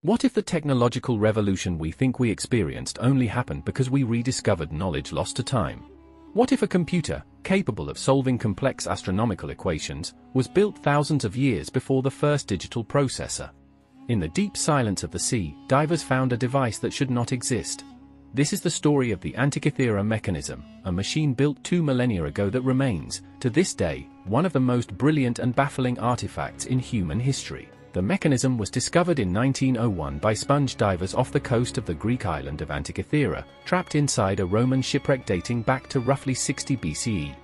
What if the technological revolution we think we experienced only happened because we rediscovered knowledge lost to time? What if a computer, capable of solving complex astronomical equations, was built thousands of years before the first digital processor? In the deep silence of the sea, divers found a device that should not exist. This is the story of the Antikythera Mechanism, a machine built 2 millennia ago that remains, to this day, one of the most brilliant and baffling artifacts in human history. The mechanism was discovered in 1901 by sponge divers off the coast of the Greek island of Antikythera, trapped inside a Roman shipwreck dating back to roughly 60 BCE.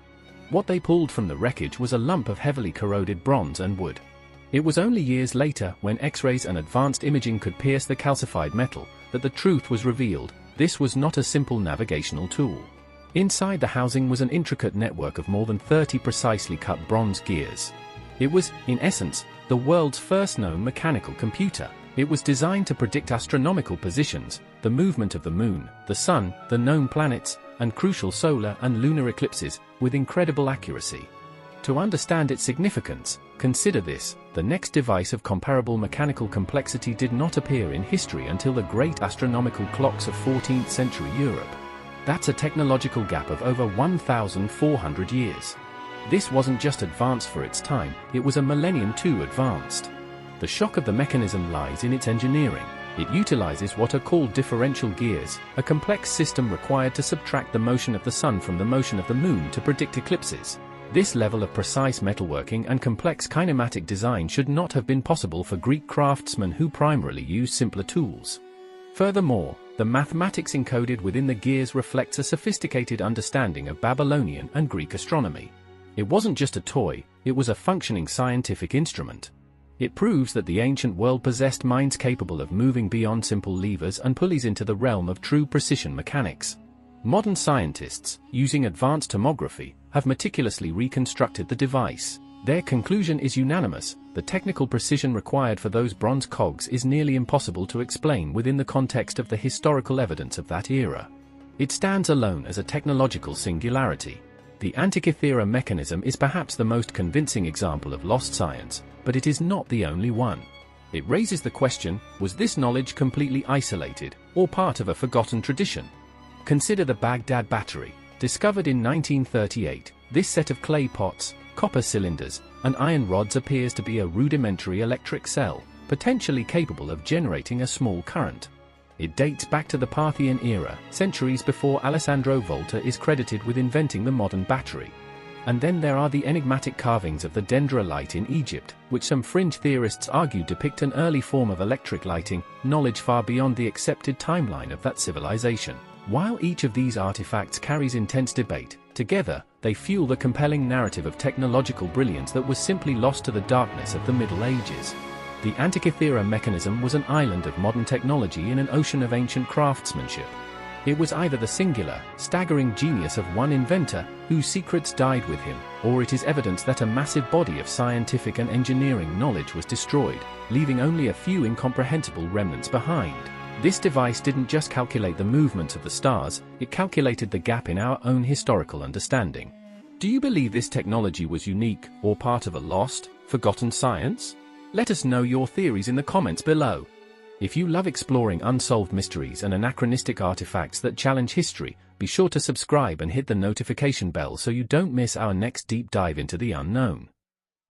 What they pulled from the wreckage was a lump of heavily corroded bronze and wood. It was only years later, when X-rays and advanced imaging could pierce the calcified metal, that the truth was revealed. This was not a simple navigational tool. Inside the housing was an intricate network of more than 30 precisely cut bronze gears. It was, in essence, the world's first known mechanical computer. It was designed to predict astronomical positions, the movement of the moon, the sun, the known planets, and crucial solar and lunar eclipses, with incredible accuracy. To understand its significance, consider this: the next device of comparable mechanical complexity did not appear in history until the great astronomical clocks of 14th century Europe. That's a technological gap of over 1,400 years. This wasn't just advanced for its time, it was a millennium too advanced. The shock of the mechanism lies in its engineering. It utilizes what are called differential gears, a complex system required to subtract the motion of the sun from the motion of the moon to predict eclipses. This level of precise metalworking and complex kinematic design should not have been possible for Greek craftsmen who primarily used simpler tools. Furthermore, the mathematics encoded within the gears reflects a sophisticated understanding of Babylonian and Greek astronomy. It wasn't just a toy, it was a functioning scientific instrument. It proves that the ancient world possessed minds capable of moving beyond simple levers and pulleys into the realm of true precision mechanics. Modern scientists, using advanced tomography, have meticulously reconstructed the device. Their conclusion is unanimous: the technical precision required for those bronze cogs is nearly impossible to explain within the context of the historical evidence of that era. It stands alone as a technological singularity. The Antikythera Mechanism is perhaps the most convincing example of lost science, but it is not the only one. It raises the question: was this knowledge completely isolated, or part of a forgotten tradition? Consider the Baghdad Battery. Discovered in 1938, this set of clay pots, copper cylinders, and iron rods appears to be a rudimentary electric cell, potentially capable of generating a small current. It dates back to the Parthian era, centuries before Alessandro Volta is credited with inventing the modern battery. And then there are the enigmatic carvings of the Dendera Light in Egypt, which some fringe theorists argue depict an early form of electric lighting, knowledge far beyond the accepted timeline of that civilization. While each of these artifacts carries intense debate, together, they fuel the compelling narrative of technological brilliance that was simply lost to the darkness of the Middle Ages. The Antikythera Mechanism was an island of modern technology in an ocean of ancient craftsmanship. It was either the singular, staggering genius of one inventor, whose secrets died with him, or it is evidence that a massive body of scientific and engineering knowledge was destroyed, leaving only a few incomprehensible remnants behind. This device didn't just calculate the movements of the stars, it calculated the gap in our own historical understanding. Do you believe this technology was unique, or part of a lost, forgotten science? Let us know your theories in the comments below. If you love exploring unsolved mysteries and anachronistic artifacts that challenge history, be sure to subscribe and hit the notification bell so you don't miss our next deep dive into the unknown.